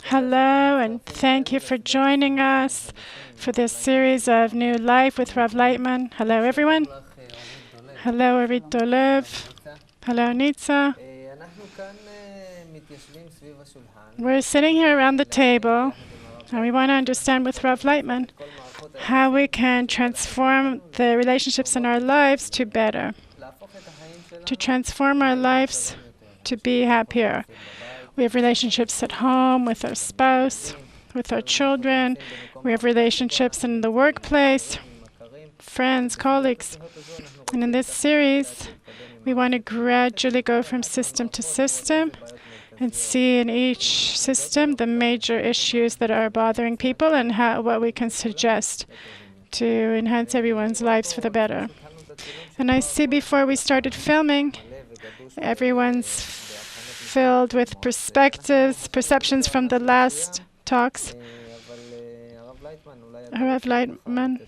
Hello, and thank you for joining us for this series of New Life with Rav Laitman. Hello, everyone. Hello, Orit Dolev. Hello, Nitza. We're sitting here around the table, and we want to understand with Rav Laitman how we can transform the relationships in our lives to better, to transform our lives to be happier. We have relationships at home with our spouse, with our children. We have relationships in the workplace, friends, colleagues. And in this series, we want to gradually go from system to system and see in each system the major issues that are bothering people and what we can suggest to enhance everyone's lives for the better. And I see before we started filming, everyone's filled with perceptions from the last talks. Rav Laitman,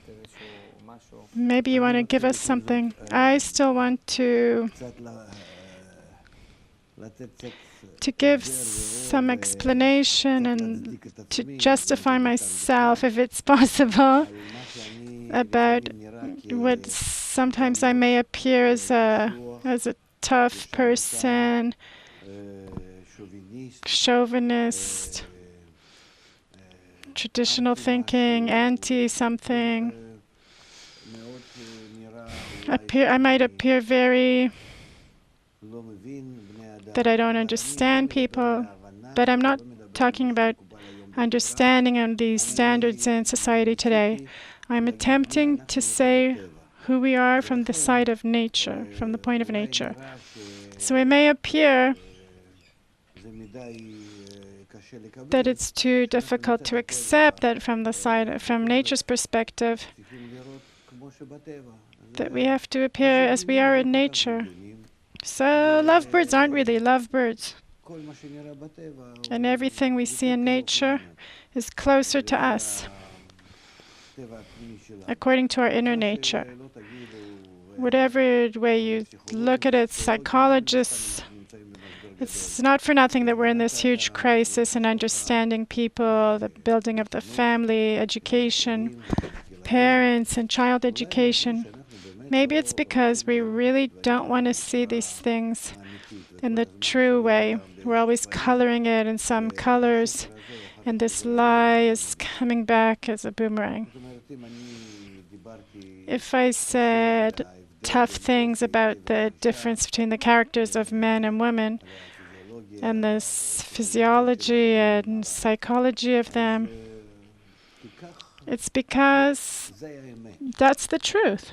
maybe you want to give us something. I still want to give some explanation and to justify myself, if it's possible, about what sometimes I may appear as a tough person, chauvinist, traditional thinking, anti-something. I might appear very that I don't understand people, but I'm not talking about understanding and these standards in society today. I'm attempting to say who we are from the side of nature, from the point of nature. So it may appear that it's too difficult to accept that from nature's perspective, that we have to appear as we are in nature. So lovebirds aren't really lovebirds. And everything we see in nature is closer to us, according to our inner nature. Whatever way you look at it, psychologists, it's not for nothing that we're in this huge crisis in understanding people, the building of the family, education, parents and child education. Maybe it's because we really don't want to see these things in the true way. We're always coloring it in some colors, and this lie is coming back as a boomerang. If I said tough things about the difference between the characters of men and women, and the physiology and psychology of them, it's because that's the truth.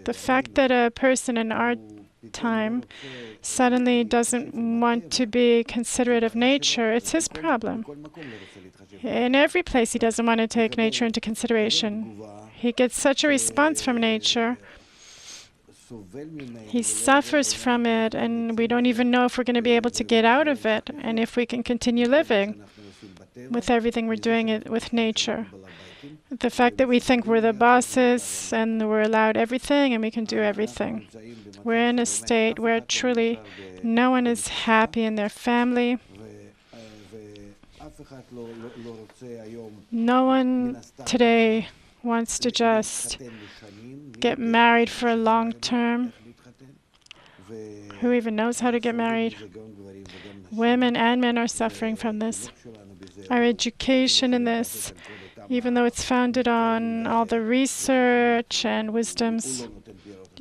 The fact that a person in our time suddenly doesn't want to be considerate of nature, it's his problem. In every place he doesn't want to take nature into consideration. He gets such a response from nature. He suffers from it, and we don't even know if we're going to be able to get out of it, and if we can continue living with everything we're doing with nature. The fact that we think we're the bosses and we're allowed everything and we can do everything. We're in a state where truly no one is happy in their family. No one today wants to just get married for a long term. Who even knows how to get married? Women and men are suffering from this. Our education in this, even though it's founded on all the research and wisdoms,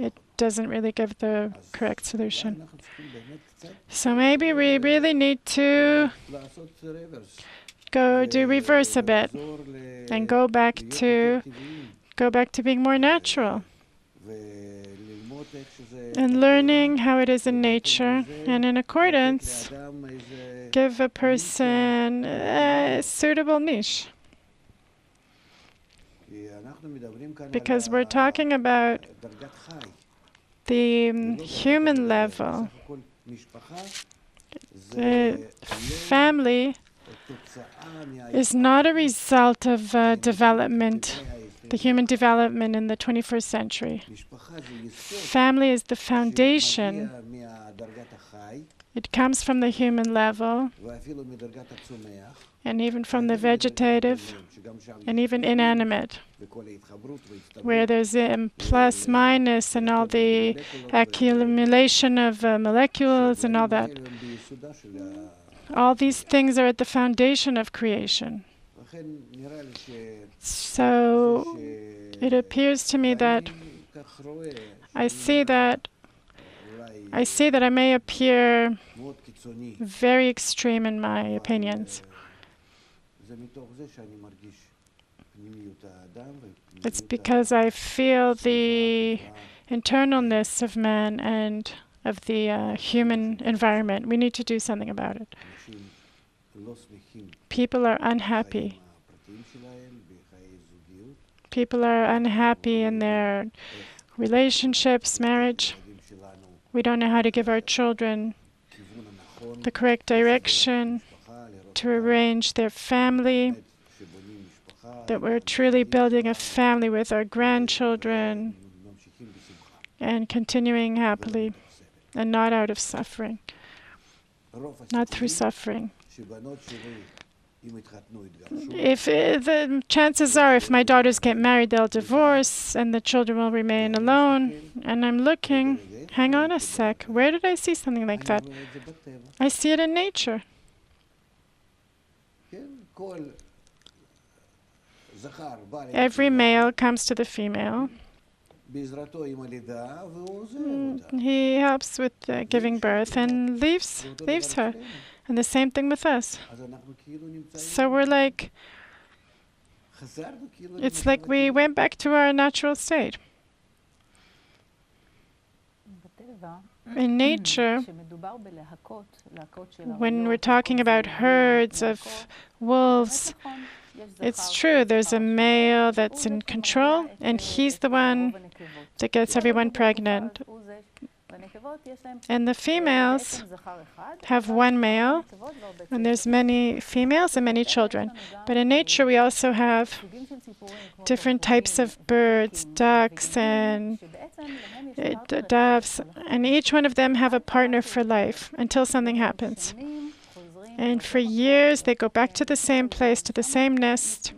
it doesn't really give the correct solution. So maybe we really need to go do reverse a bit and go back to being more natural and learning how it is in nature, and in accordance give a person a suitable niche. Because we're talking about the human level. The family is not a result of development, the human development in the 21st century. Family is the foundation It comes from the human level, and even from the vegetative, and even inanimate, where there's plus, minus, and all the accumulation of molecules and all that. All these things are at the foundation of creation. So it appears to me that I see that I may appear very extreme in my opinions. It's because I feel the internalness of man and of the human environment. We need to do something about it. People are unhappy. People are unhappy in their relationships, marriage. We don't know how to give our children the correct direction to arrange their family, that we're truly building a family with our grandchildren and continuing happily and not out of suffering, not through suffering. If the chances are, if my daughters get married, they'll divorce and the children will remain alone. And I'm looking, hang on a sec, where did I see something like that? I see it in nature. Every male comes to the female. He helps with giving birth and leaves her. And the same thing with us. So we're like, it's like we went back to our natural state. In nature, when we're talking about herds of wolves, it's true, there's a male that's in control, and he's the one that gets everyone pregnant. And the females have one male, and there's many females and many children. But in nature, we also have different types of birds, ducks and doves, and each one of them have a partner for life until something happens. And for years, they go back to the same place, to the same nest,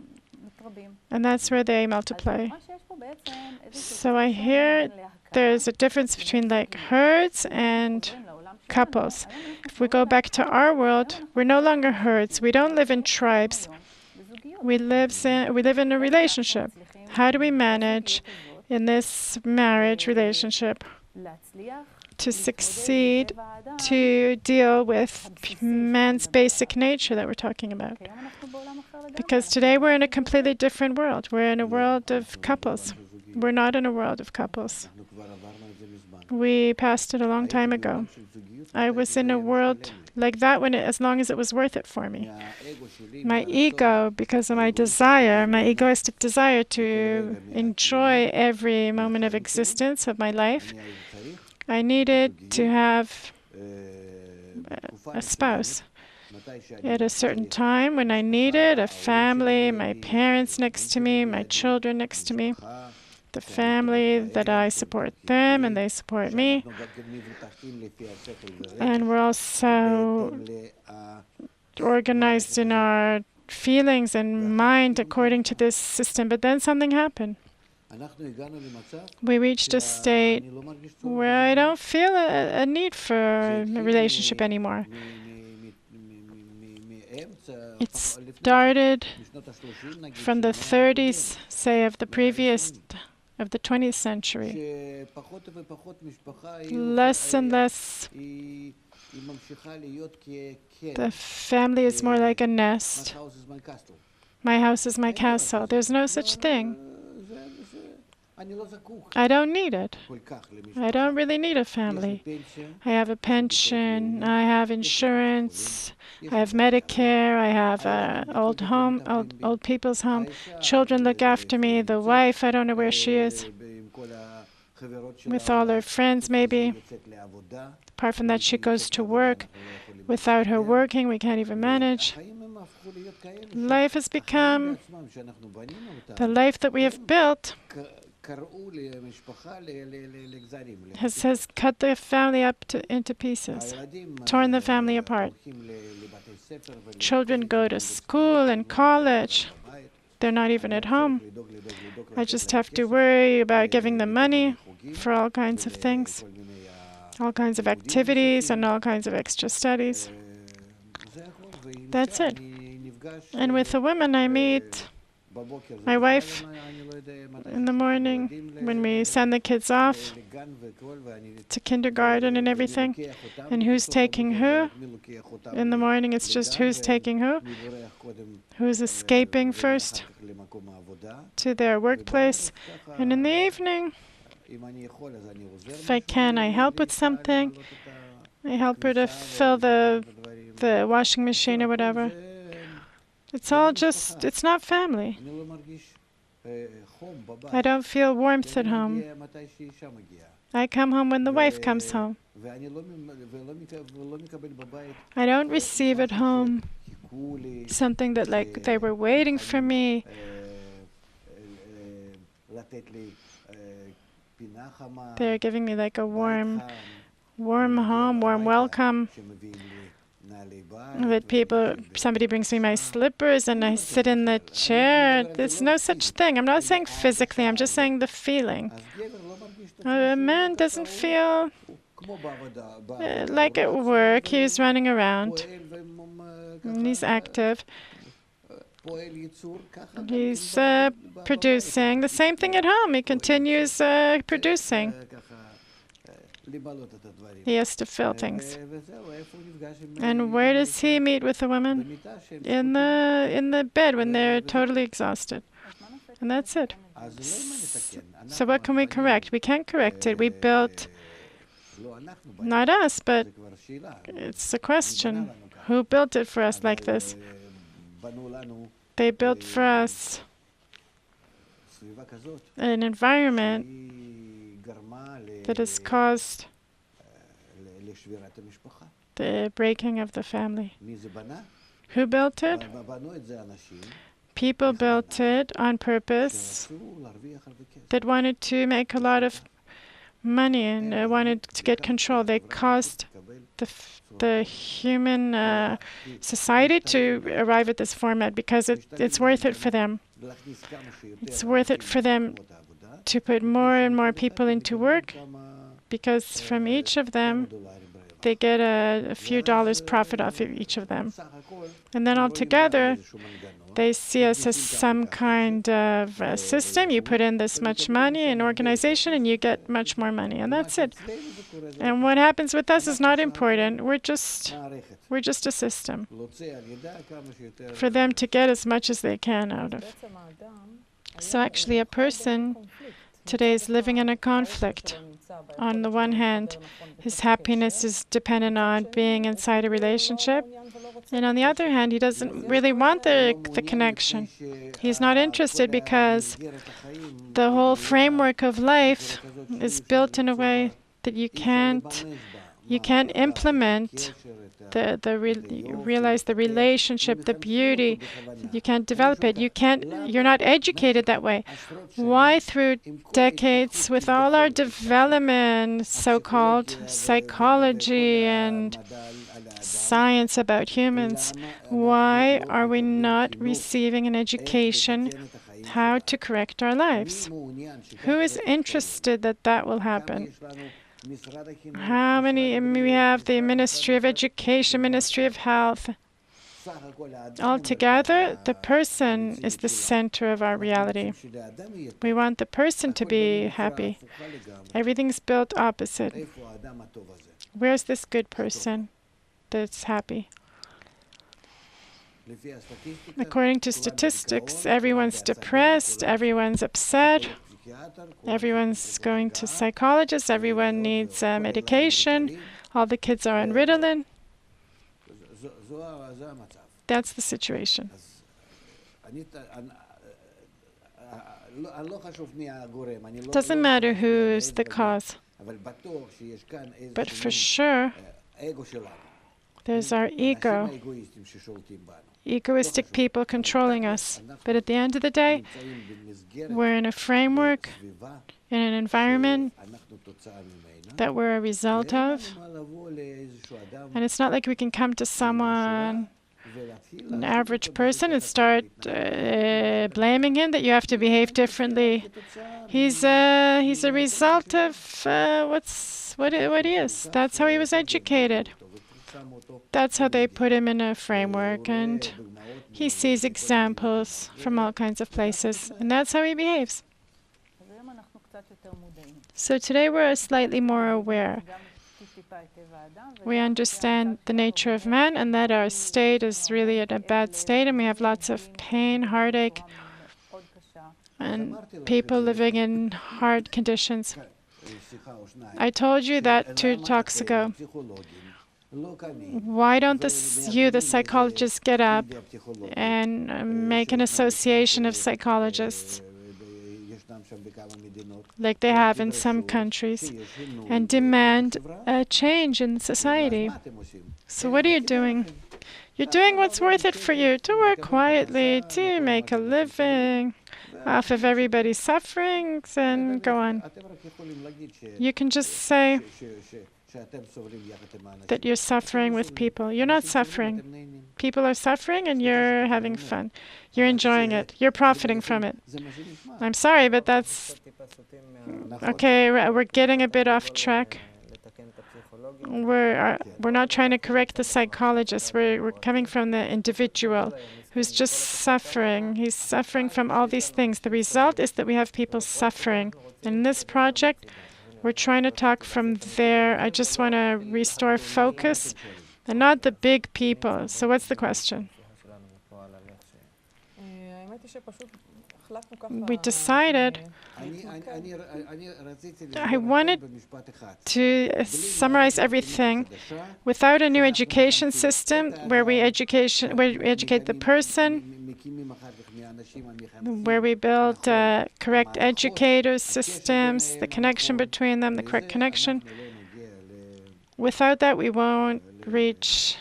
and that's where they multiply. So I hear there's a difference between like herds and couples. If we go back to our world, we're no longer herds. We don't live in tribes. We live in a relationship. How do we manage in this marriage relationship to succeed, to deal with man's basic nature that we're talking about? Because today we're in a completely different world. We're in a world of couples. We're not in a world of couples. We passed it a long time ago. I was in a world like that as long as it was worth it for me. My ego, because of my desire, my egoistic desire to enjoy every moment of existence of my life, I needed to have a spouse. At a certain time when I needed a family, my parents next to me, my children next to me, the family that I support them and they support me. And we're also organized in our feelings and mind according to this system. But then something happened. We reached a state where I don't feel a need for a relationship anymore. It started from the 30s, say, of the 20th century. Less and less, the family is more like a nest. My house is my castle. There's no such thing. I don't need it. I don't really need a family. I have a pension, I have insurance, I have Medicare, I have old people's home. Children look after me. The wife, I don't know where she is. With all her friends, maybe. Apart from that, she goes to work. Without her working, we can't even manage. Life has become the life that we have built has cut the family up into pieces, torn the family apart. Children go to school and college. They're not even at home. I just have to worry about giving them money for all kinds of things, all kinds of activities and all kinds of extra studies. That's it. And with the women I meet, my wife, in the morning, when we send the kids off to kindergarten and everything, and who's taking who. In the morning, it's just who's taking who's escaping first to their workplace. And in the evening, if I can, I help with something. I help her to fill the washing machine or whatever. It's all just, it's not family. I don't feel warmth at home. I come home when the wife comes home. I don't receive at home something that like they were waiting for me. They're giving me like a warm home, warm welcome. That somebody brings me my slippers and I sit in the chair. There's no such thing. I'm not saying physically, I'm just saying the feeling. A man doesn't feel like at work. He's running around. And he's active. He's producing the same thing at home. He continues producing. He has to fill things. And where does he meet with the women? In the bed when they're totally exhausted. And that's it. So what can we correct? We can't correct it. We built, not us, but it's a question. Who built it for us like this? They built for us an environment that has caused the breaking of the family. Who built it? People built it on purpose that wanted to make a lot of money and wanted to get control. They caused the human society to arrive at this format because it's worth it for them. It's worth it for them to put more and more people into work because from each of them they get a few dollars profit off of each of them. And then altogether they see us as some kind of system. You put in this much money in organization and you get much more money, and that's it. And what happens with us is not important. We're just a system for them to get as much as they can out of. So actually a person today is living in a conflict. On the one hand, his happiness is dependent on being inside a relationship. And on the other hand, he doesn't really want the connection. He's not interested because the whole framework of life is built in a way that you can't implement realize the relationship, the beauty. You can't develop it. You're not educated that way. Why through decades, with all our development, so-called psychology and science about humans, why are we not receiving an education how to correct our lives? Who is interested that will happen? How many? We have the Ministry of Education, Ministry of Health. Altogether, the person is the center of our reality. We want the person to be happy. Everything's built opposite. Where's this good person that's happy? According to statistics, everyone's depressed, everyone's upset. Everyone's going to psychologists. Everyone needs medication. All the kids are on Ritalin. That's the situation. Doesn't matter who's the cause. But for sure, there's our ego. egoistic people controlling us. But at the end of the day, we're in a framework, in an environment that we're a result of. And it's not like we can come to someone, an average person, and start blaming him that you have to behave differently. He's a result of what he is. That's how he was educated. That's how they put him in a framework, and he sees examples from all kinds of places, and that's how he behaves. So today we're slightly more aware. We understand the nature of man and that our state is really in a bad state, and we have lots of pain, heartache, and people living in hard conditions. I told you that 2 talks ago. Why don't you, the psychologists, get up and make an association of psychologists, like they have in some countries, and demand a change in society? So what are you doing? You're doing what's worth it for you, to work quietly, to make a living off of everybody's sufferings, and go on. You can just say that you're suffering with people. You're not suffering. People are suffering and you're having fun. You're enjoying it. You're profiting from it. I'm sorry, but that's... Okay, we're getting a bit off track. We're not trying to correct the psychologist. We're coming from the individual who's just suffering. He's suffering from all these things. The result is that we have people suffering. In this project, we're trying to talk from there. I just want to restore focus and not the big people. So what's the question? We decided, I wanted to summarize everything. Without a new education system where we educate the person, where we build correct educator systems, the connection between them, the correct connection, without that we won't reach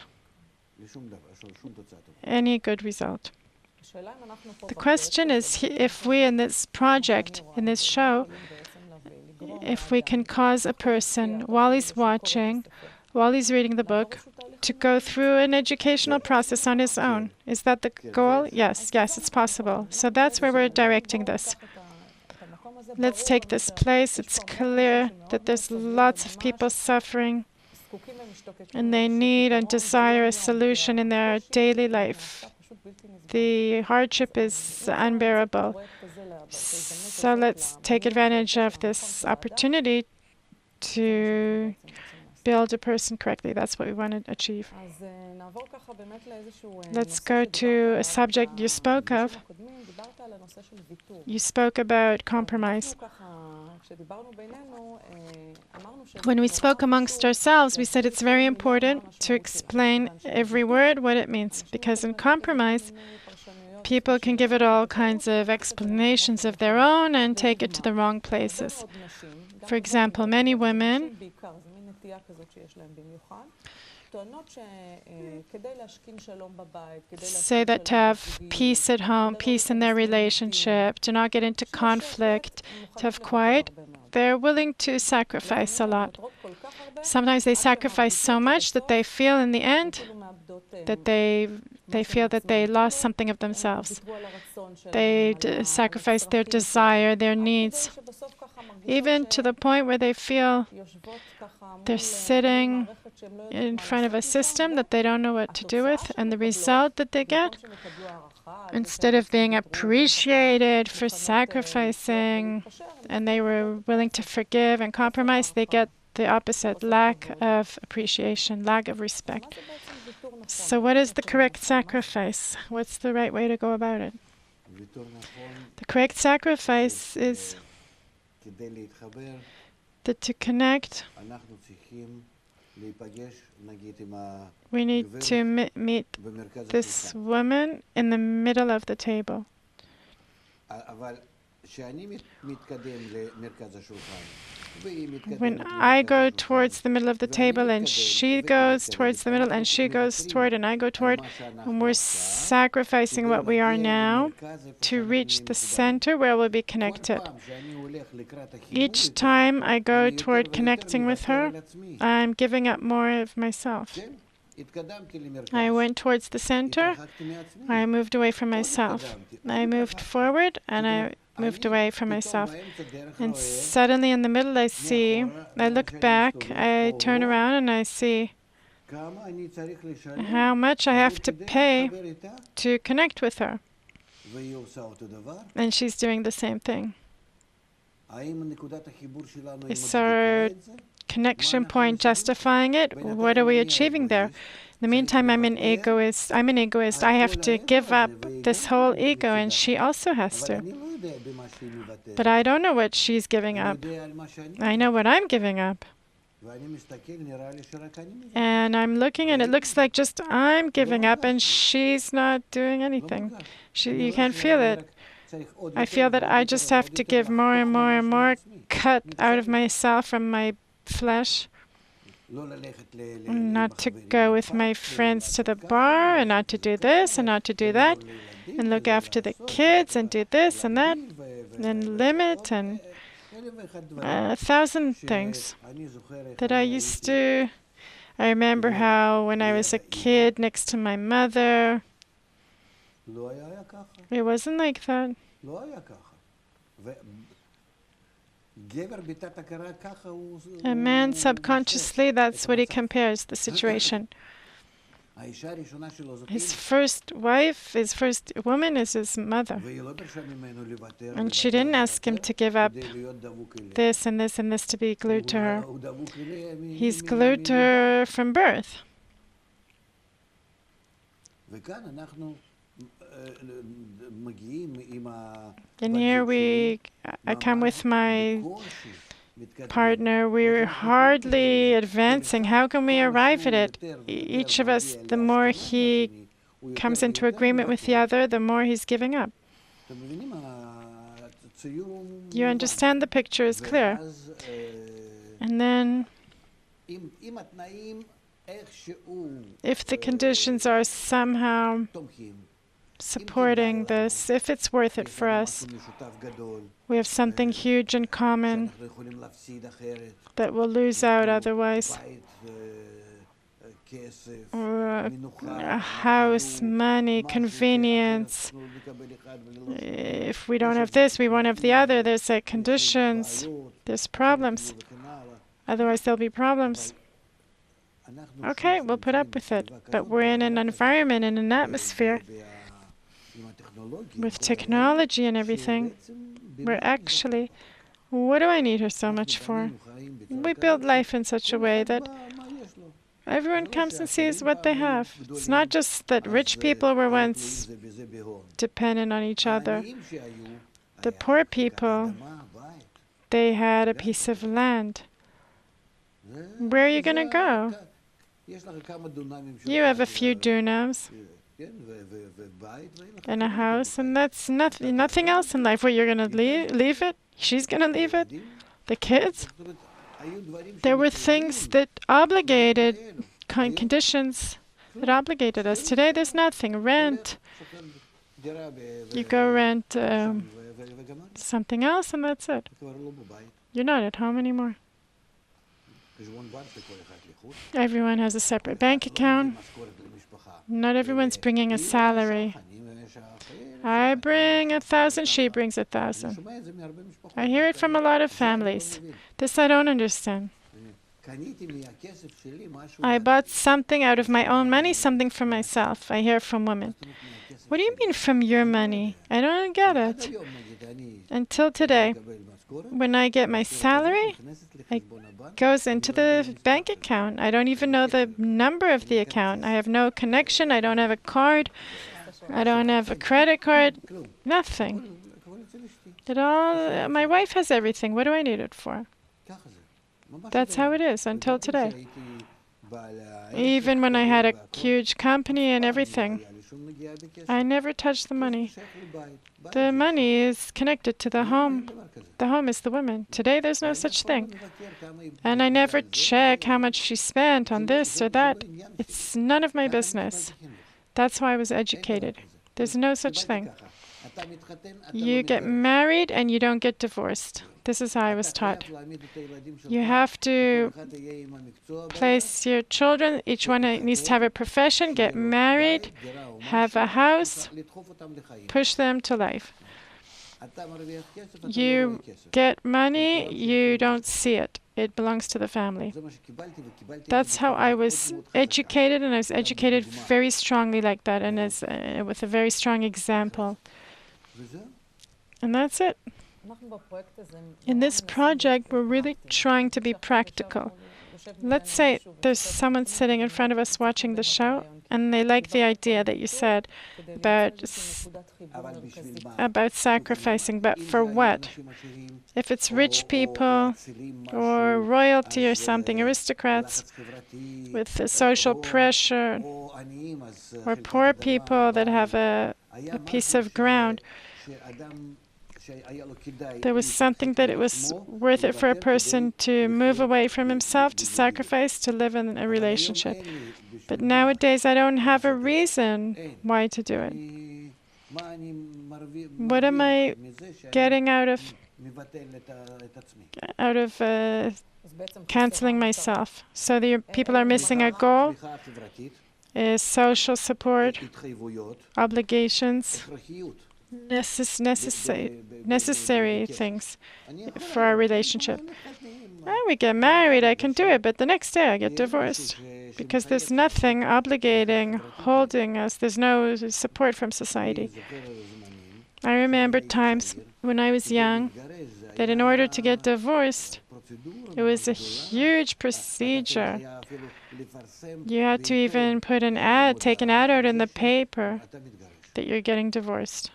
any good result. The question is if we, in this project, in this show, if we can cause a person, while he's watching, while he's reading the book, to go through an educational process on his own. Is that the goal? Yes, it's possible. So that's where we're directing this. Let's take this place. It's clear that there's lots of people suffering, and they need and desire a solution in their daily life. The hardship is unbearable. So let's take advantage of this opportunity to build a person correctly. That's what we want to achieve. Let's go to a subject you spoke of. You spoke about compromise. When we spoke amongst ourselves, we said it's very important to explain every word what it means, because in compromise, people can give it all kinds of explanations of their own and take it to the wrong places. For example, many women say that to have peace at home, peace in their relationship, to not get into conflict, to have quiet, they're willing to sacrifice a lot. Sometimes they sacrifice so much that they feel in the end that they feel that they lost something of themselves. They sacrifice their desire, their needs, even to the point where they feel they're sitting in front of a system that they don't know what to do with, and the result that they get, instead of being appreciated for sacrificing, and they were willing to forgive and compromise, they get the opposite, lack of appreciation, lack of respect. So what is the correct sacrifice? What's the right way to go about it? The correct sacrifice is that to connect, we need to meet this woman in the middle of the table. When I go towards the middle of the table and she goes towards the middle and she goes toward and I go toward, and we're sacrificing what we are now to reach the center where we'll be connected. Each time I go toward connecting with her, I'm giving up more of myself. I went towards the center, I moved away from myself. I moved forward and I moved away from myself. And suddenly in the middle I look back, I turn around and I see how much I have to pay to connect with her. And she's doing the same thing. Is our connection point justifying it? What are we achieving there? In the meantime, I'm an egoist. I have to give up this whole ego, and she also has to. But I don't know what she's giving up. I know what I'm giving up. And I'm looking, and it looks like just I'm giving up, and she's not doing anything. You can't feel it. I feel that I just have to give more and more and more, cut out of myself from my flesh. Not to go with my friends to the bar, and not to do this, and not to do that, and look after the kids, and do this and that, and limit, and 1,000 things that I used to. I remember how when I was a kid next to my mother, it wasn't like that. A man subconsciously, that's what he compares the situation. His first wife, his first woman is his mother. And she didn't ask him to give up this and this and this to be glued to her. He's glued to her from birth. And here I come with my partner. We're hardly advancing. How can we arrive at it? Each of us, the more he comes into agreement with the other, the more he's giving up. You understand the picture is clear. And then, if the conditions are somehow supporting this, if it's worth it for us, we have something huge in common that we'll lose out otherwise. A house, money, convenience. If we don't have this, we won't have the other. There's conditions, there's problems. Otherwise, there'll be problems. Okay, we'll put up with it. But we're in an environment, in an atmosphere, with technology and everything, we're actually, what do I need her so much for? We build life in such a way that everyone comes and sees what they have. It's not just that rich people were once dependent on each other. The poor people, they had a piece of land. Where are you going to go? You have a few dunams and a house, and that's nothing else in life. Where you're going to leave it? She's going to leave it? The kids? There were things that obligated, conditions that obligated us. Today there's nothing. Rent. You go rent something else, and that's it. You're not at home anymore. Everyone has a separate bank account. Not everyone's bringing a salary. I bring 1,000, she brings 1,000. I hear it from a lot of families. This I don't understand. I bought something out of my own money, something for myself. I hear from women. What do you mean from your money? I don't get it. Until today, when I get my salary, it goes into the bank account. I don't even know the number of the account. I have no connection. I don't have a card. I don't have a credit card. Nothing. My wife has everything. What do I need it for? That's how it is until today. Even when I had a huge company and everything, I never touch the money. The money is connected to the home. The home is the woman. Today, there's no such thing. And I never check how much she spent on this or that. It's none of my business. That's why I was educated. There's no such thing. You get married and you don't get divorced. This is how I was taught. You have to place your children, each one needs to have a profession, get married, have a house, push them to life. You get money, you don't see it. It belongs to the family. That's how I was educated, and I was educated very strongly like that, and with a very strong example. And that's it. In this project, we're really trying to be practical. Let's say there's someone sitting in front of us watching the show, and they like the idea that you said about sacrificing, but for what? If it's rich people or royalty or something, aristocrats with the social pressure, or poor people that have a piece of ground, there was something that it was worth it for a person to move away from himself, to sacrifice, to live in a relationship. But nowadays, I don't have a reason why to do it. What am I getting out of canceling myself? So the people are missing a goal, is social support, obligations, necessary things for our relationship. We get married, I can do it, but the next day I get divorced because there's nothing obligating, holding us. There's no support from society. I remember times when I was young that in order to get divorced, it was a huge procedure. You had to even put an ad, take an ad out in the paper that you're getting divorced.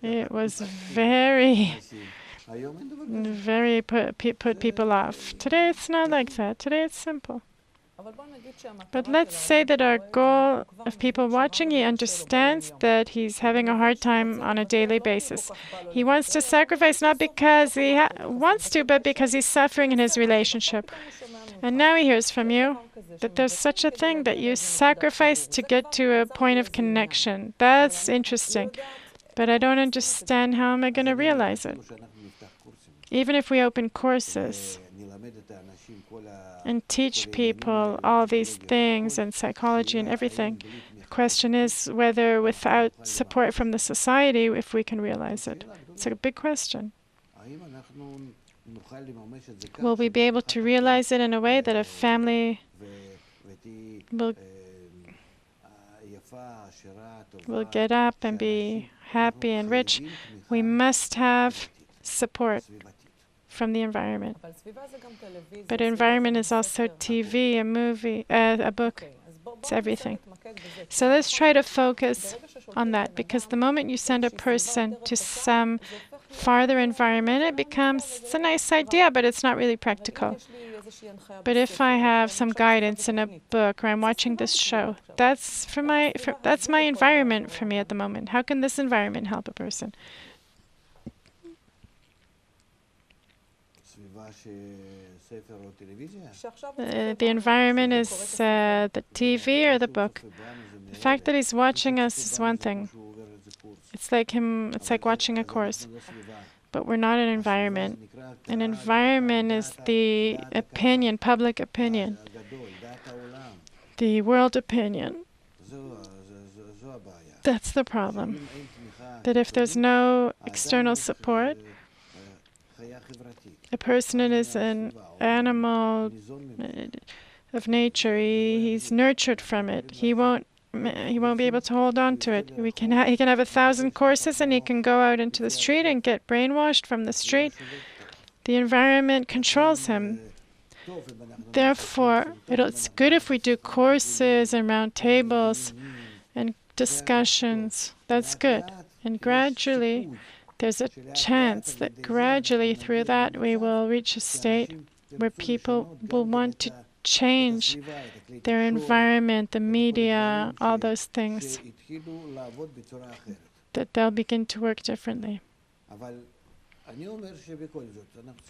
It was very put people off. Today it's not like that. Today it's simple. But let's say that our goal of people watching, he understands that he's having a hard time on a daily basis. He wants to sacrifice not because he wants to, but because he's suffering in his relationship. And now he hears from you that there's such a thing, that you sacrifice to get to a point of connection. That's interesting. But I don't understand, how am I going to realize it? Even if we open courses and teach people all these things and psychology and everything, the question is whether without support from the society, if we can realize it. It's a big question. Will we be able to realize it in a way that a family will get up and be happy and rich? We must have support from the environment. But environment is also TV, a movie, a book. It's everything. So let's try to focus on that, because the moment you send a person to some farther environment, it's a nice idea, but it's not really practical. But if I have some guidance in a book, or I'm watching this show, that's my environment for me at the moment. How can this environment help a person? The environment is the TV or the book. The fact that he's watching us is one thing. It's like watching a course. But we're not an environment. An environment is the opinion, public opinion, the world opinion. That's the problem. That if there's no external support, a person is an animal of nature. He's nurtured from it. He won't be able to hold on to it. He can have 1,000 courses, and he can go out into the street and get brainwashed from the street. The environment controls him. Therefore, it's good if we do courses and round tables and discussions. That's good. And gradually, there's a chance that gradually through that we will reach a state where people will want to change their environment, the media, all those things, that they'll begin to work differently.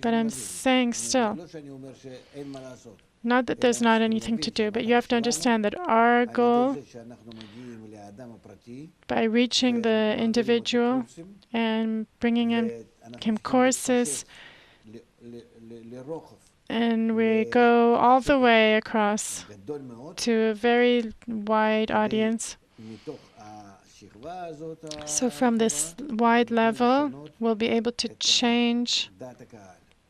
But I'm saying still, not that there's not anything to do, but you have to understand that our goal, by reaching the individual and bringing him courses, and we go all the way across to a very wide audience. So from this wide level, we'll be able to change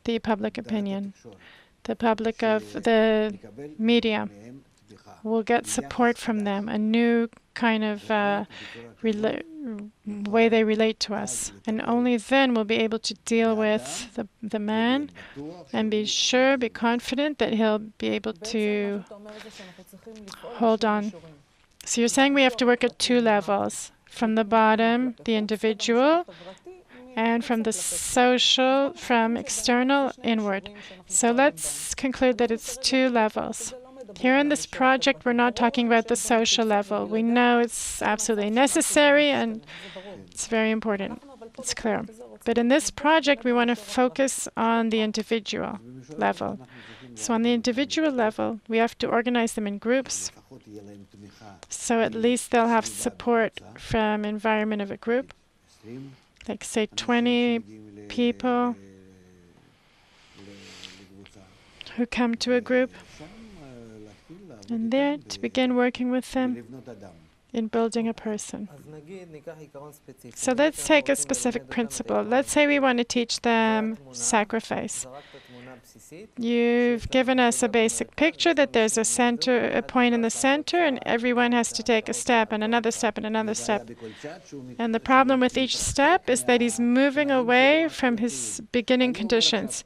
the public opinion. The public of the media will get support from them, a new kind of way they relate to us. And only then we'll be able to deal with the man and be sure, be confident that he'll be able to hold on. So you're saying we have to work at two levels. From the bottom, the individual, and from the social, from external inward. So let's conclude that it's two levels. Here in this project, we're not talking about the social level. We know it's absolutely necessary and it's very important. It's clear. But in this project, we want to focus on the individual level. So on the individual level, we have to organize them in groups. So at least they'll have support from environment of a group. Like say 20 people who come to a group, and there to begin working with them in building a person. So let's take a specific principle. Let's say we want to teach them sacrifice. You've given us a basic picture that there's a point in the center, and everyone has to take a step and another step and another step. And the problem with each step is that he's moving away from his beginning conditions.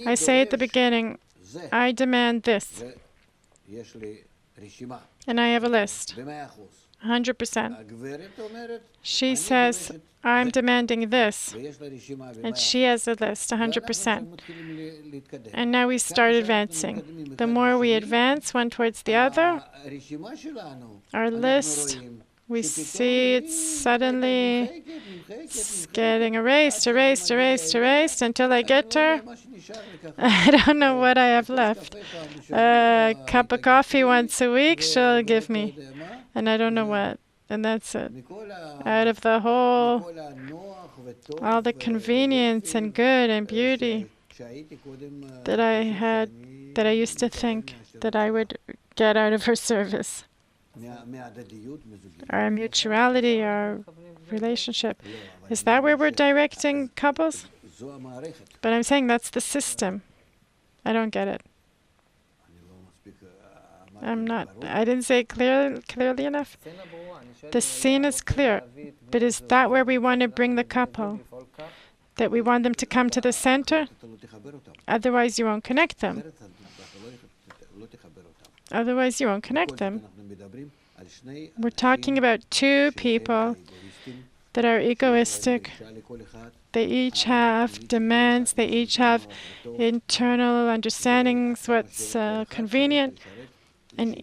I say at the beginning, I demand this. And I have a list, 100%. She says, I'm demanding this, and she has a list, 100%. And now we start advancing. The more we advance one towards the other, our list, we see it's suddenly getting erased until I get to her. I don't know what I have left. A cup of coffee once a week she'll give me, and I don't know what. And that's it. Out of the whole, all the convenience and good and beauty that I had, that I used to think that I would get out of her service. Our mutuality, our relationship. Is that where we're directing couples? But I'm saying that's the system. I don't get it. I didn't say it clearly enough. The scene is clear, but is that where we want to bring the couple? That we want them to come to the center? Otherwise you won't connect them. Otherwise you won't connect them. We're talking about two people that are egoistic. They each have demands, they each have internal understandings, what's convenient, and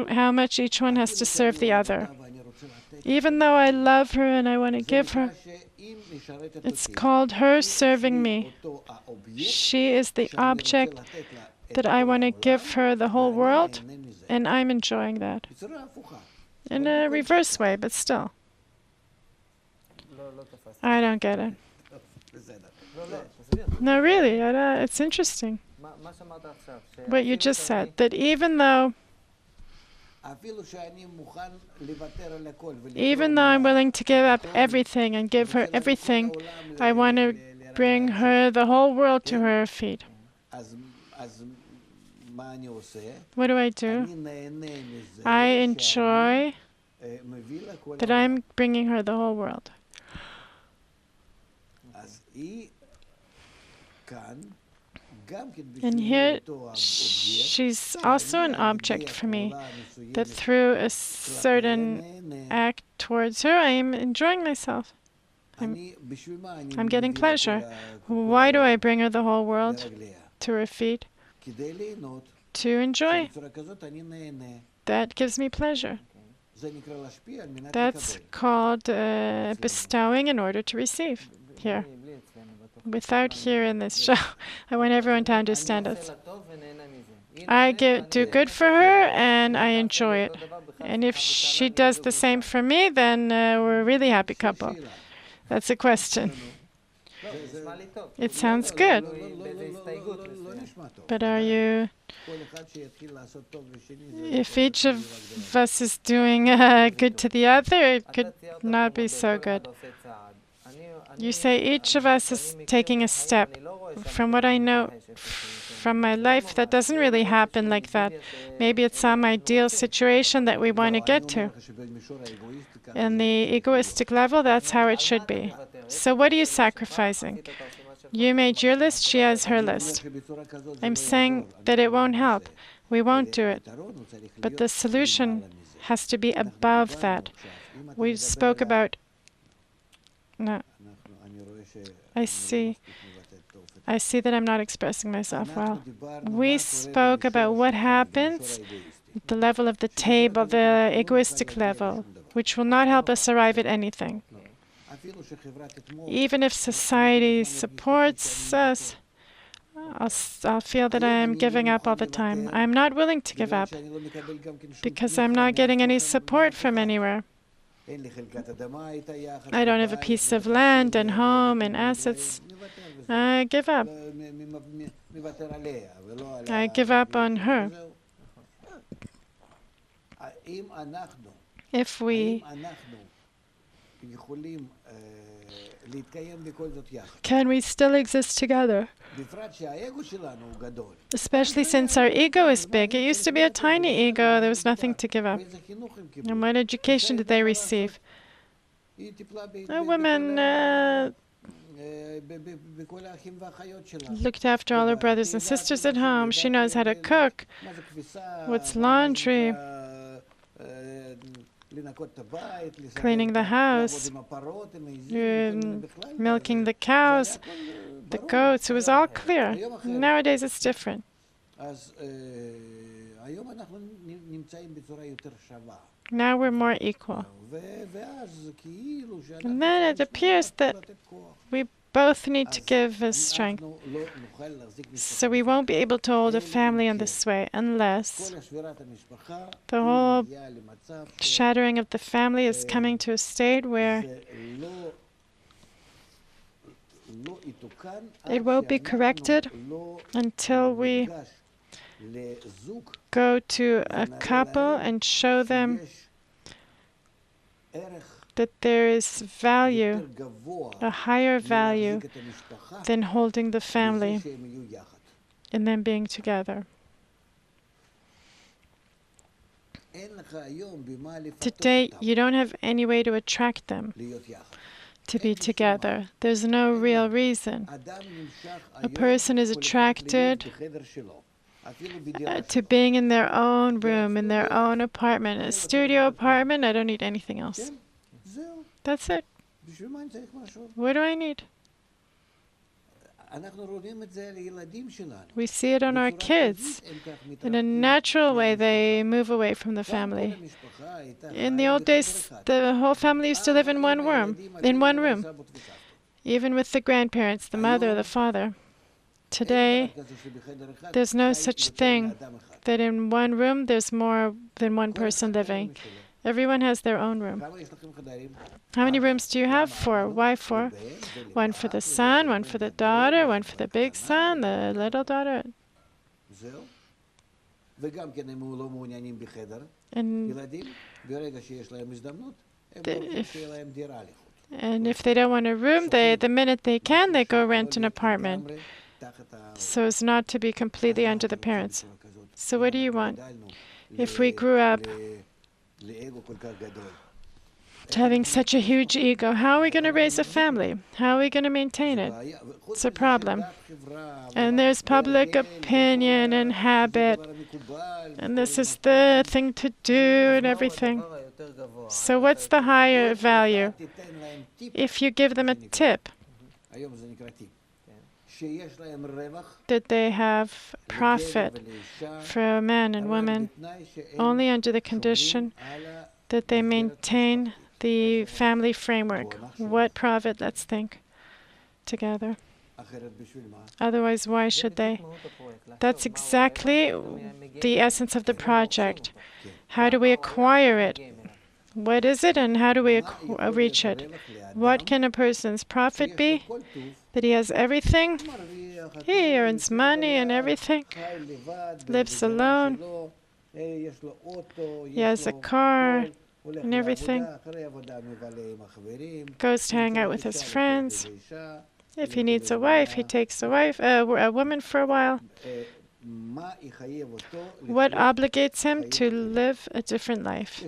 how much each one has to serve the other. Even though I love her and I want to give her, it's called her serving me. She is the object that I want to give her the whole world, and I'm enjoying that. In a reverse way, but still. I don't get it. No, really, it's interesting. What you just said, that even though I'm willing to give up everything and give her everything, I want to bring her the whole world to her feet. What do? I enjoy that I'm bringing her the whole world. And here, she's also an object for me, that through a certain act towards her, I am enjoying myself. I'm getting pleasure. Why do I bring her the whole world to her feet? to enjoy. That gives me pleasure. That's called bestowing in order to receive here. Without here in this show, I want everyone to understand us. I do good for her and I enjoy it. And if she does the same for me, then we're a really happy couple. That's a question. It sounds good. But are you... If each of us is doing good to the other, it could not be so good. You say each of us is taking a step. From what I know from my life, that doesn't really happen like that. Maybe it's some ideal situation that we want to get to. In the egoistic level, that's how it should be. So what are you sacrificing? You made your list, she has her list. I'm saying that it won't help. We won't do it. But the solution has to be above that. We spoke about... No. I see that I'm not expressing myself well. We spoke about what happens at the level of the table, the egoistic level, which will not help us arrive at anything. Even if society supports us, I'll feel that I am giving up all the time. I'm not willing to give up because I'm not getting any support from anywhere. I don't have a piece of land and home and assets. I give up. I give up on her. If we can we still exist together? Especially since our ego is big. It used to be a tiny ego. There was nothing to give up. And what education did they receive? Women looked after all her brothers and sisters at home. She knows how to cook. What's laundry? Cleaning the house, milking the cows, the goats. It was all clear. Nowadays it's different. Now we're more equal. And then it appears that we both need to give us strength. So we won't be able to hold a family in this way unless the whole shattering of the family is coming to a state where it won't be corrected until we go to a couple and show them that there is value, a higher value than holding the family and then being together. Today, you don't have any way to attract them to be together. There's no real reason. A person is attracted to being in their own room, in their own apartment, a studio apartment. I don't need anything else. That's it. What do I need? We see it on our kids. In a natural way, they move away from the family. In the old days, the whole family used to live in one room, even with the grandparents, the mother, the father. Today, there's no such thing that in one room there's more than one person living. Everyone has their own room. How many rooms do you have? 4. Why 4? One for the son, one for the daughter, one for the big son, the little daughter. And if they don't want a room, the minute they can, they go rent an apartment, so as not to be completely under the parents. So what do you want? If we grew up to having such a huge ego, how are we going to raise a family? How are we going to maintain it? It's a problem. And there's public opinion and habit, and this is the thing to do and everything. So what's the higher value? If you give them a tip, that they have profit for men and women only under the condition that they maintain the family framework. What profit? Let's think together. Otherwise, why should they? That's exactly the essence of the project. How do we acquire it? What is it and how do we reach it? What can a person's profit be? That he has everything? He earns money and everything, lives alone, he has a car and everything, goes to hang out with his friends. If he needs a wife, he takes a woman for a while. What obligates him to live a different life?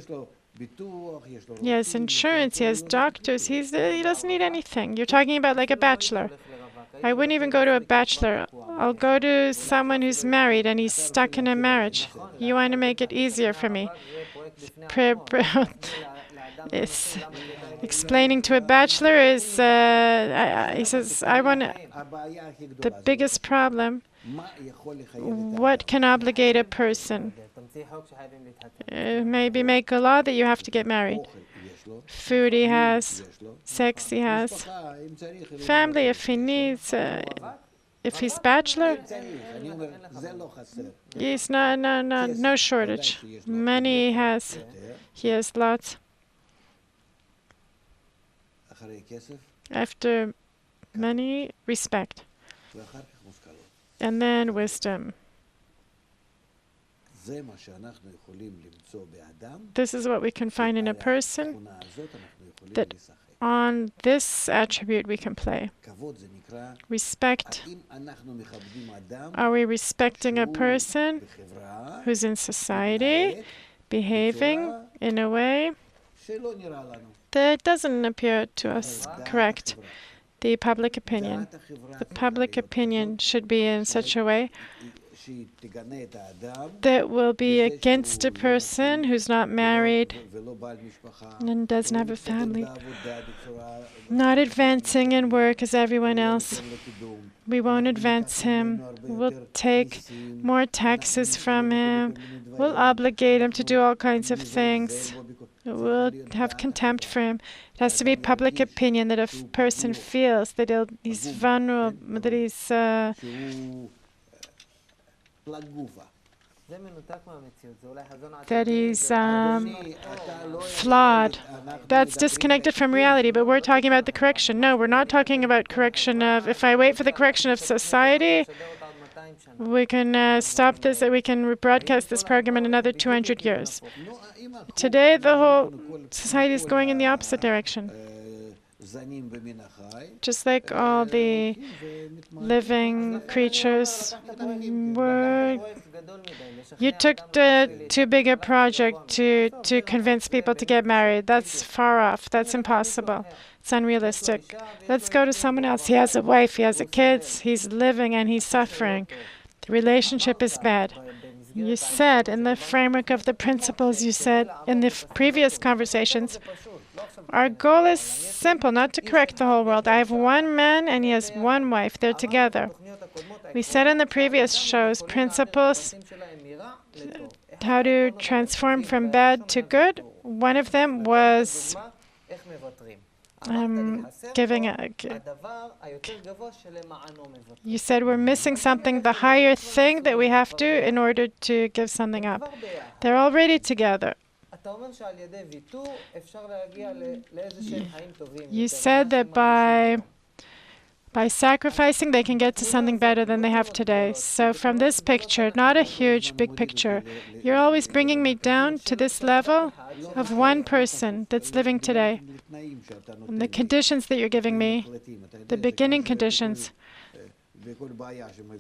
He has insurance, he has doctors, he doesn't need anything. You're talking about like a bachelor. I wouldn't even go to a bachelor. I'll go to someone who's married and he's stuck in a marriage. You want to make it easier for me. Explaining to a bachelor is, he says, I want the biggest problem. What can obligate a person? Maybe make a law that you have to get married. Food he has, sex he has, family if he needs. If he's bachelor, he's no shortage. Money he has lots. After money, respect. And then wisdom. This is what we can find in a person, that on this attribute we can play. Respect. Are we respecting a person who's in society, behaving in a way that doesn't appear to us correct? The public opinion. The public opinion should be in such a way that will be against a person who's not married and doesn't have a family, not advancing in work as everyone else. We won't advance him. We'll take more taxes from him. We'll obligate him to do all kinds of things. We'll have contempt for him. It has to be public opinion that a person feels that he's vulnerable, that he's flawed. That's disconnected from reality, but we're talking about the correction. No, we're not talking about correction of, if I wait for the correction of society, we can stop this, we can broadcast this program in another 200 years. Today, the whole society is going in the opposite direction. Just like all the living creatures were. You took too big a project to convince people to get married. That's far off. That's impossible. It's unrealistic. Let's go to someone else. He has a wife, he has kids, he's living and he's suffering. The relationship is bad. You said in the framework of the principles you said in the previous conversations, our goal is simple, not to correct the whole world. I have one man and he has one wife. They're together. We said in the previous shows, principles, how to transform from bad to good. One of them was you said we're missing something, the higher thing that we have to in order to give something up. They're already together. You said that by sacrificing, they can get to something better than they have today. So from this picture, not a huge, big picture, you're always bringing me down to this level of one person that's living today. And the conditions that you're giving me, the beginning conditions,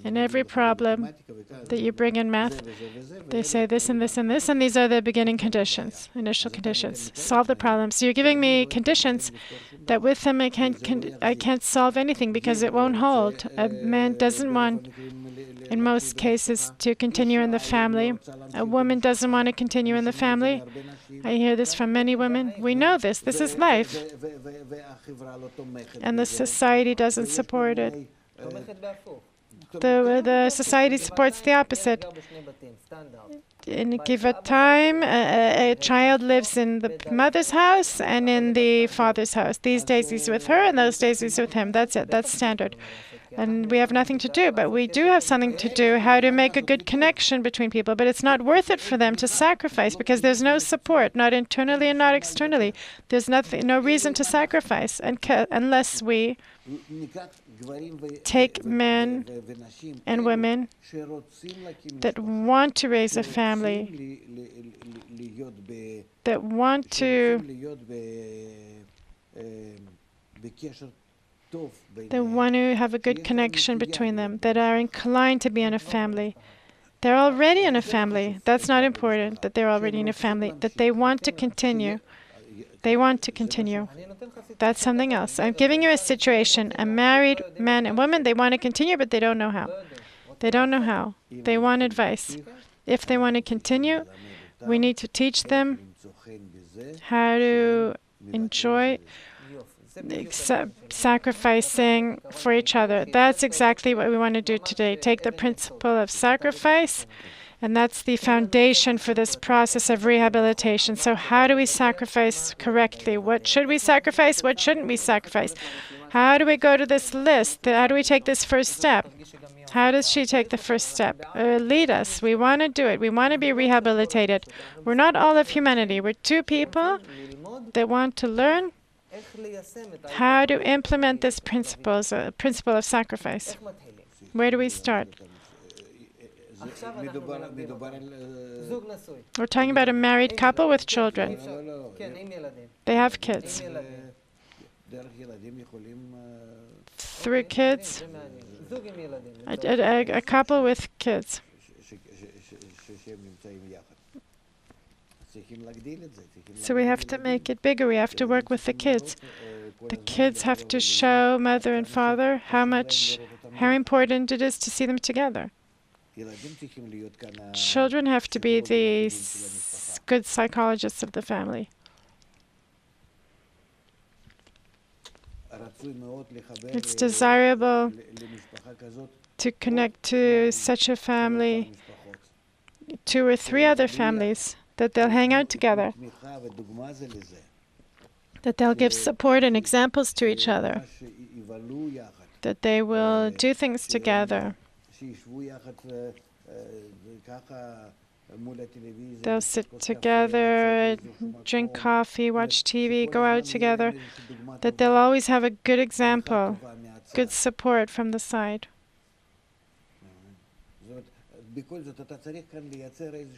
in every problem that you bring in math, they say this and this and this, and these are the beginning conditions, initial conditions. Solve the problem. So you're giving me conditions that with them I can't solve anything because it won't hold. A man doesn't want, in most cases, to continue in the family. A woman doesn't want to continue in the family. I hear this from many women. We know this. This is life. And the society doesn't support it. The society supports the opposite. In a time, a child lives in the mother's house and in the father's house. These days he's with her, and those days he's with him. That's it. That's standard. And we have nothing to do, but we do have something to do, how to make a good connection between people. But it's not worth it for them to sacrifice because there's no support, not internally and not externally. There's no reason to sacrifice unless we take men and women that want to raise a family, that want to have a good connection between them, that are inclined to be in a family. They're already in a family. That's not important, that they're already in a family, that they want to continue. They want to continue. That's something else. I'm giving you a situation. A married man and woman, they want to continue, but they don't know how. They don't know how. They want advice. If they want to continue, we need to teach them how to enjoy sacrificing for each other. That's exactly what we want to do today. Take the principle of sacrifice, and that's the foundation for this process of rehabilitation. So how do we sacrifice correctly? What should we sacrifice? What shouldn't we sacrifice? How do we go to this list? How do we take this first step? How does she take the first step? Lead us. We want to do it. We want to be rehabilitated. We're not all of humanity. We're two people that want to learn how to implement this principle of sacrifice. Where do we start? We're talking about a married couple with children. They have kids. 3 kids. A couple with kids. So we have to make it bigger. We have to work with the kids. The kids have to show mother and father how important it is to see them together. Children have to be the good psychologists of the family. It's desirable to connect to such a family, 2 or 3 other families, that they'll hang out together, that they'll give support and examples to each other, that they will do things together. They'll sit together, drink coffee, watch TV, go out together, that they'll always have a good example, good support from the side.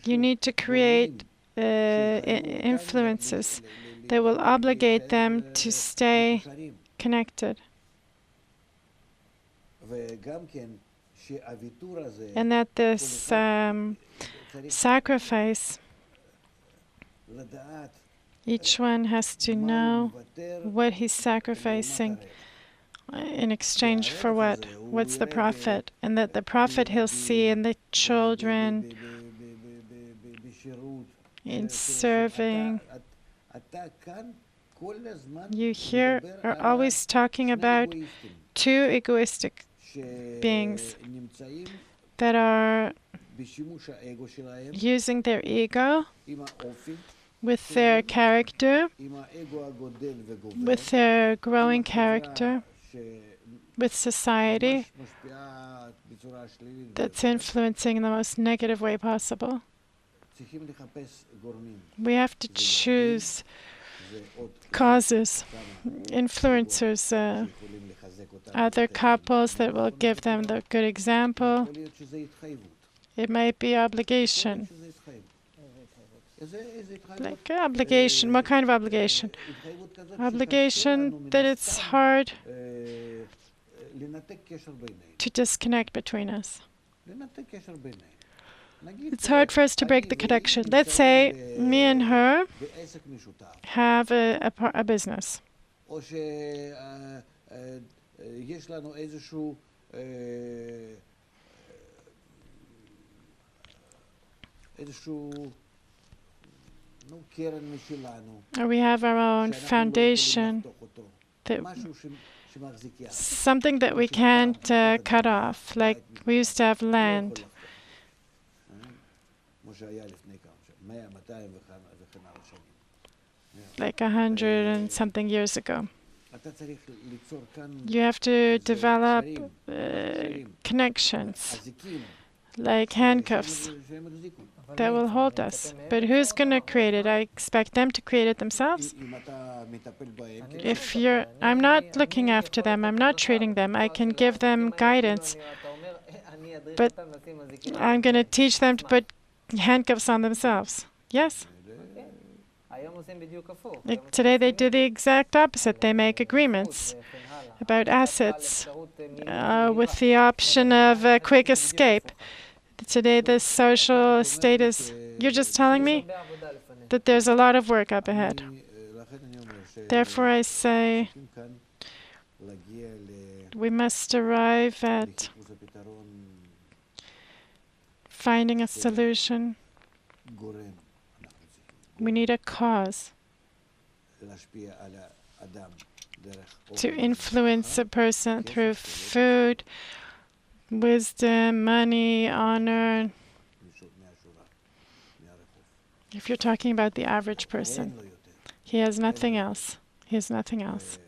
You need to create influences that will obligate them to stay connected. And that this sacrifice, each one has to know what he's sacrificing in exchange for what. What's the profit? And that the profit he'll see in the children, in serving. You here are always talking about 2 egoistic beings that are using their ego with their character, with their growing character, with society that's influencing in the most negative way possible. We have to choose causes, influencers, other couples that will give them the good example. It might be obligation. Like obligation. What kind of obligation? Obligation that it's hard to disconnect between us. It's hard for us to break the connection. Let's say me and her have a business. Or we have our own foundation something that we can't cut off, like we used to have land, like 100 and something years ago. You have to develop connections, like handcuffs, that will hold us. But who's going to create it? I expect them to create it themselves. I'm not looking after them, I'm not treating them. I can give them guidance, but I'm going to teach them to put handcuffs on themselves. Yes? Like today they do the exact opposite. They make agreements about assets with the option of a quick escape. Today the social status, you're just telling me that there's a lot of work up ahead. Therefore I say we must arrive at finding a solution. We need a cause to influence a person through food, wisdom, money, honor. If you're talking about the average person, he has nothing else. He has nothing else.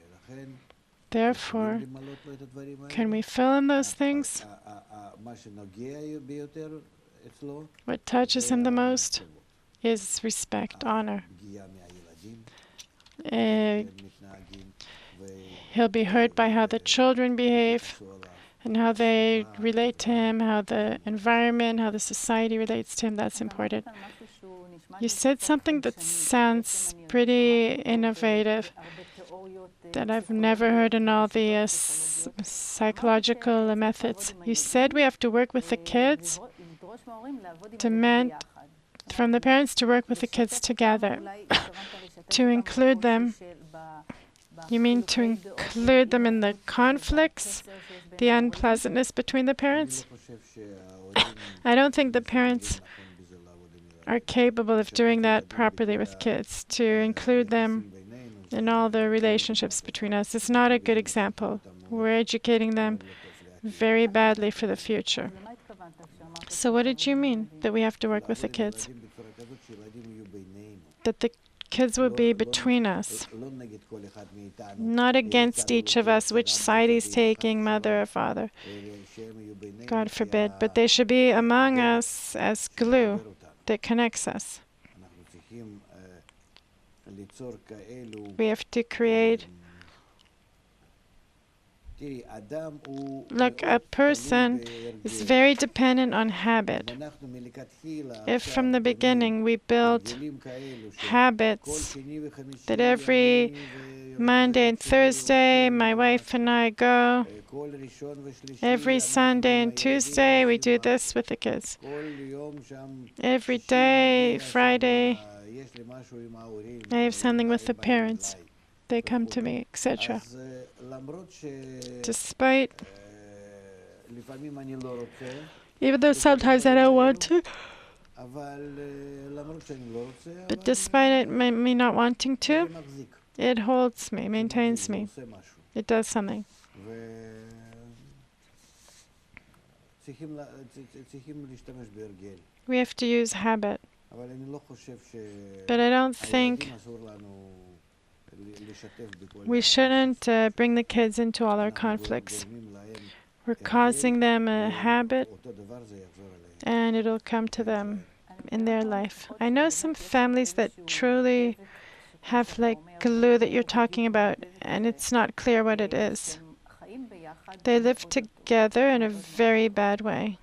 Therefore, can we fill in those things? What touches him the most is respect, honor. He'll be hurt by how the children behave and how they relate to him, how the environment, how the society relates to him. That's important. You said something that sounds pretty innovative that I've never heard in all the psychological methods. You said we have to work with the kids, demand from the parents to work with the kids together, to include them. You mean to include them in the conflicts, the unpleasantness between the parents? I don't think the parents are capable of doing that properly with kids, to include them in all the relationships between us. It's not a good example. We're educating them very badly for the future. So what did you mean that we have to work with the kids? That the kids will be between us, not against each of us, which side he's taking, mother or father. God forbid. But they should be among us as glue that connects us. We have to create. Look, a person is very dependent on habit. If from the beginning we build habits that every Monday and Thursday my wife and I go, every Sunday and Tuesday we do this with the kids, every day, Friday, I have something with the parents. They come to me, etc. Despite, even though sometimes I don't want to, but despite me not wanting to, it holds me, maintains me. It does something. We have to use habit. But I don't think we shouldn't bring the kids into all our conflicts. We're causing them a habit, and it'll come to them in their life. I know some families that truly have like glue that you're talking about, and it's not clear what it is. They live together in a very bad way.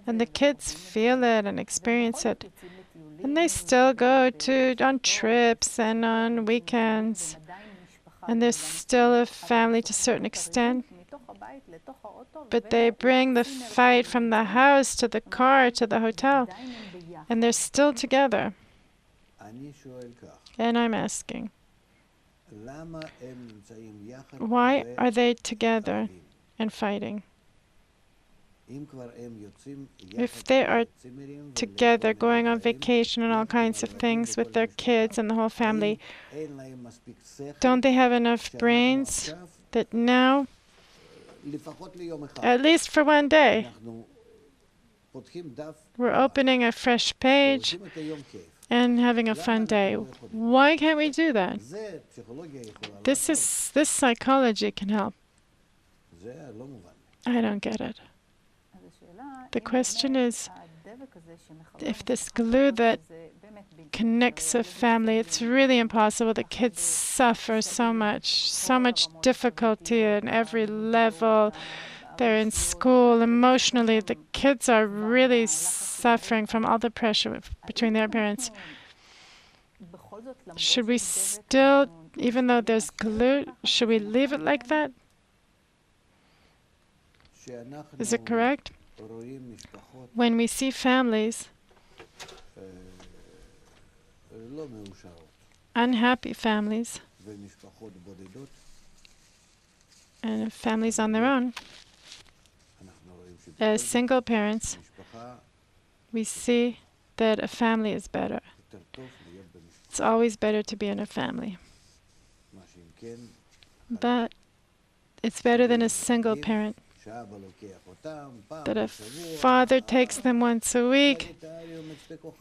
And the kids feel it and experience it. And they still go on trips and on weekends. And they're still a family to a certain extent. But they bring the fight from the house to the car to the hotel. And they're still together. And I'm asking, why are they together and fighting? If they are together, going on vacation and all kinds of things with their kids and the whole family, don't they have enough brains that now, at least for one day, we're opening a fresh page and having a fun day? Why can't we do that? This psychology can help. I don't get it. The question is, if this glue that connects a family, it's really impossible. The kids suffer so much difficulty at every level. They're in school emotionally. The kids are really suffering from all the pressure between their parents. Should we still, even though there's glue, should we leave it like that? Is it correct? When we see families, unhappy families, and families on their own, as single parents, we see that a family is better. It's always better to be in a family. But it's better than a single parent. That a father takes them once a week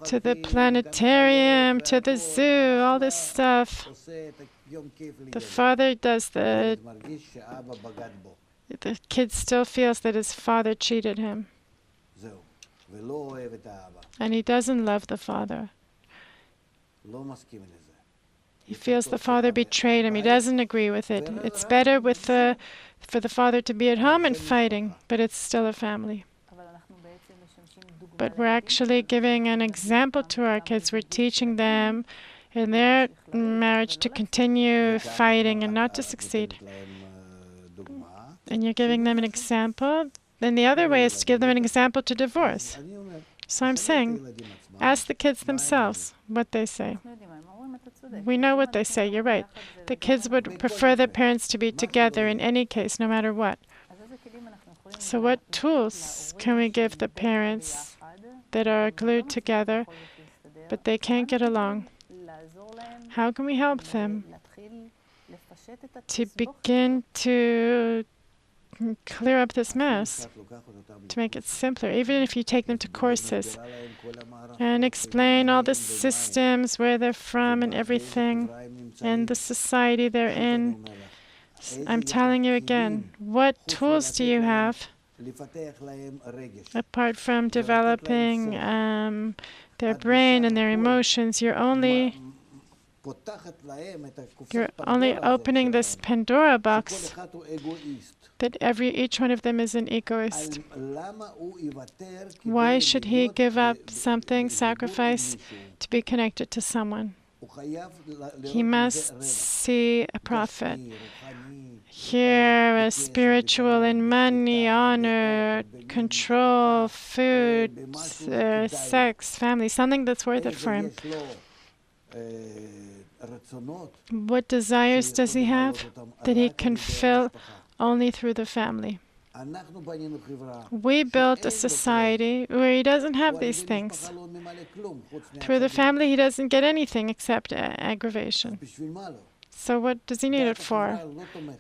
to the planetarium, to the zoo, all this stuff. The father does the kid still feels that his father cheated him. And he doesn't love the father. He feels the father betrayed him. He doesn't agree with it. It's better for the father to be at home and fighting, but it's still a family. But we're actually giving an example to our kids. We're teaching them in their marriage to continue fighting and not to succeed. And you're giving them an example. Then the other way is to give them an example to divorce. So I'm saying, ask the kids themselves what they say. We know what they say. You're right. The kids would prefer their parents to be together in any case, no matter what. So what tools can we give the parents that are glued together, but they can't get along? How can we help them to begin to clear up this mess, to make it simpler, even if you take them to courses and explain all the systems, where they're from and everything, and the society they're in. I'm telling you again, what tools do you have apart from developing their brain and their emotions? You're only opening this Pandora box that each one of them is an egoist. Why should he give up something, sacrifice, to be connected to someone? He must see a profit. Here, a spiritual and money, honor, control, food, sex, family, something that's worth it for him. What desires does he have that he can fill only through the family? We built a society where he doesn't have these things. Through the family, he doesn't get anything except aggravation. So what does he need it for?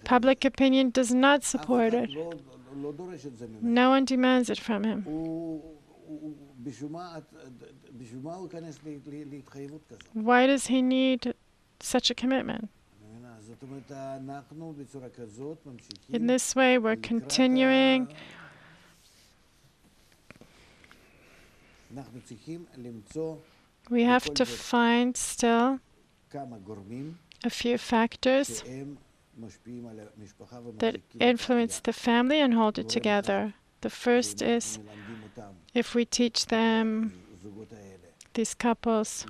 Public opinion does not support it. No one demands it from him. Why does he need such a commitment? In this way, we're continuing. We have to find still a few factors that influence the family and hold it together. The first is if we teach them, these couples,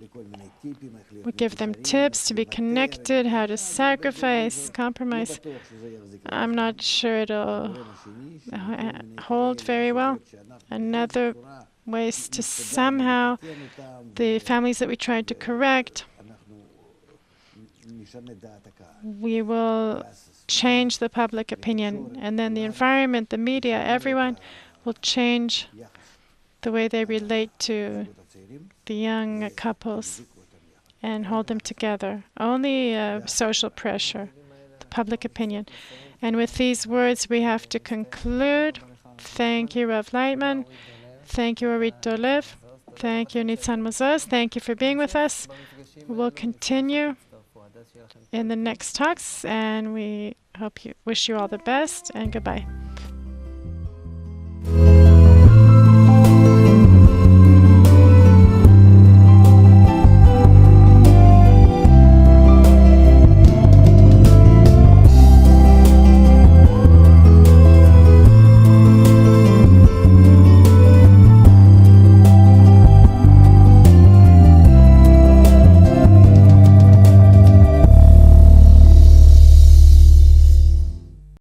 we give them tips to be connected, how to sacrifice, compromise. I'm not sure it'll hold very well. Another way is to somehow, the families that we tried to correct, we will change the public opinion, and then the environment, the media, everyone will change the way they relate to the young couples and hold them together. Only social pressure, the public opinion. And with these words, we have to conclude. Thank you, Rav Laitman. Thank you, Orit Dolev. Thank you, Nitzan Mozos. Thank you for being with us. We'll continue in the next talks, and we wish you all the best, and goodbye.